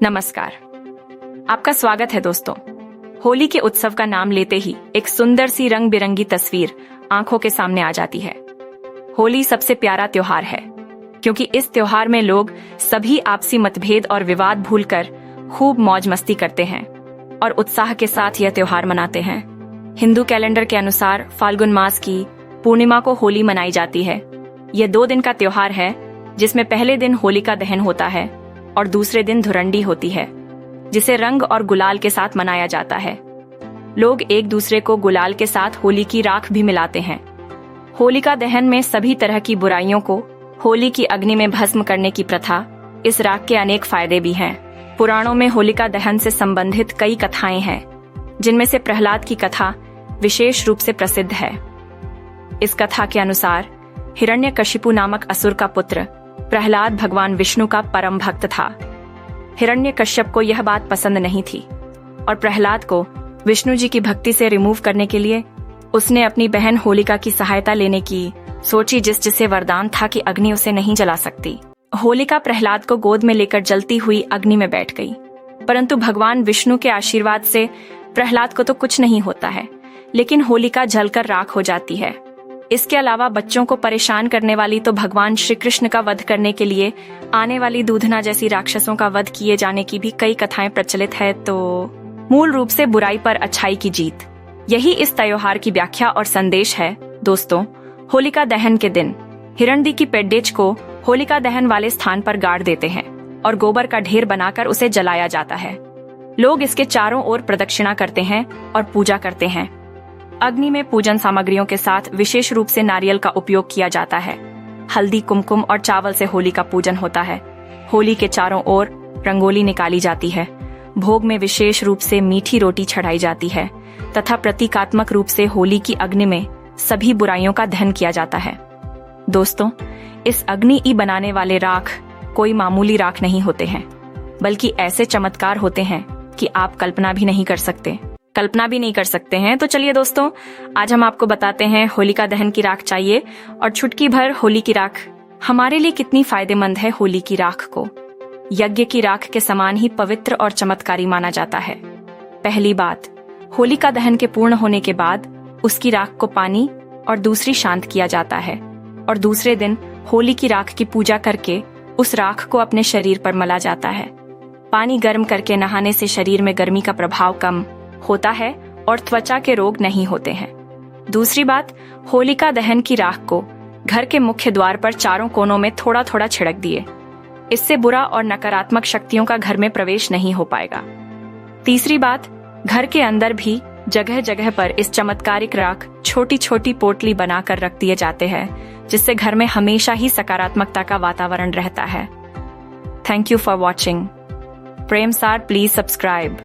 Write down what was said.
नमस्कार, आपका स्वागत है दोस्तों। होली के उत्सव का नाम लेते ही एक सुंदर सी रंग बिरंगी तस्वीर आंखों के सामने आ जाती है। होली सबसे प्यारा त्योहार है क्योंकि इस त्योहार में लोग सभी आपसी मतभेद और विवाद भूलकर खूब मौज मस्ती करते हैं और उत्साह के साथ यह त्योहार मनाते हैं। हिंदू कैलेंडर के अनुसार फाल्गुन मास की पूर्णिमा को होली मनाई जाती है। यह 2 दिन का त्योहार है जिसमें पहले दिन होलिका दहन होता है और दूसरे दिन धुरंडी होती है, जिसे रंग और गुलाल के साथ मनाया जाता है। लोग एक दूसरे को गुलाल के साथ होली की राख भी मिलाते हैं। होलिका दहन में सभी तरह की बुराइयों को होली की अग्नि में भस्म करने की प्रथा, इस राख के अनेक फायदे भी हैं। पुराणों में होलिका दहन से संबंधित कई कथाएं हैं, जिनमें से प्रहलाद की कथा विशेष रूप से प्रसिद्ध है। इस कथा के अनुसार हिरण्यकशिपु नामक असुर का पुत्र प्रहलाद भगवान विष्णु का परम भक्त था। हिरण्यकश्यप को यह बात पसंद नहीं थी और प्रहलाद को विष्णु जी की भक्ति से रिमूव करने के लिए उसने अपनी बहन होलिका की सहायता लेने की सोची, जिससे वरदान था कि अग्नि उसे नहीं जला सकती। होलिका प्रहलाद को गोद में लेकर जलती हुई अग्नि में बैठ गई, परंतु भगवान विष्णु के आशीर्वाद से प्रहलाद को तो कुछ नहीं होता है, लेकिन होलिका जलकर राख हो जाती है। इसके अलावा बच्चों को परेशान करने वाली तो भगवान श्री कृष्ण का वध करने के लिए आने वाली दूधना जैसी राक्षसों का वध किए जाने की भी कई कथाएं प्रचलित है। तो मूल रूप से बुराई पर अच्छाई की जीत, यही इस त्योहार की व्याख्या और संदेश है। दोस्तों, होलिका दहन के दिन हिरण्डी की पेड्डेज को होलिका दहन वाले स्थान पर गाड़ देते हैं और गोबर का ढेर बनाकर उसे जलाया जाता है। लोग इसके चारों ओर प्रदक्षिणा करते हैं और पूजा करते हैं। अग्नि में पूजन सामग्रियों के साथ विशेष रूप से नारियल का उपयोग किया जाता है। हल्दी, कुमकुम और चावल से होली का पूजन होता है। होली के चारों ओर रंगोली निकाली जाती है। भोग में विशेष रूप से मीठी रोटी चढ़ाई जाती है तथा प्रतीकात्मक रूप से होली की अग्नि में सभी बुराइयों का दहन किया जाता है। दोस्तों, इस अग्नि ई बनाने वाले राख कोई मामूली राख नहीं होते हैं, बल्कि ऐसे चमत्कार होते हैं कि आप कल्पना भी नहीं कर सकते हैं। तो चलिए दोस्तों, आज हम आपको बताते हैं होलिका दहन की राख चाहिए और चुटकी भर होली की राख हमारे लिए कितनी फायदेमंद है। होली की राख को यज्ञ की राख के समान ही पवित्र और चमत्कारी माना जाता है। पहली बात, होलिका दहन के पूर्ण होने के बाद उसकी राख को पानी और दूसरी शांत किया जाता है और दूसरे दिन होली की राख की पूजा करके उस राख को अपने शरीर पर मला जाता है। पानी गर्म करके नहाने से शरीर में गर्मी का प्रभाव कम होता है और त्वचा के रोग नहीं होते हैं। दूसरी बात, होलिका दहन की राख को घर के मुख्य द्वार पर चारों कोनों में थोड़ा थोड़ा छिड़क दिए। इससे बुरा और नकारात्मक शक्तियों का घर में प्रवेश नहीं हो पाएगा। तीसरी बात, घर के अंदर भी जगह जगह पर इस चमत्कारिक राख छोटी छोटी पोटली बनाकर रख दिए जाते हैं, जिससे घर में हमेशा ही सकारात्मकता का वातावरण रहता है। Thank you for watching. Prem Saar please subscribe.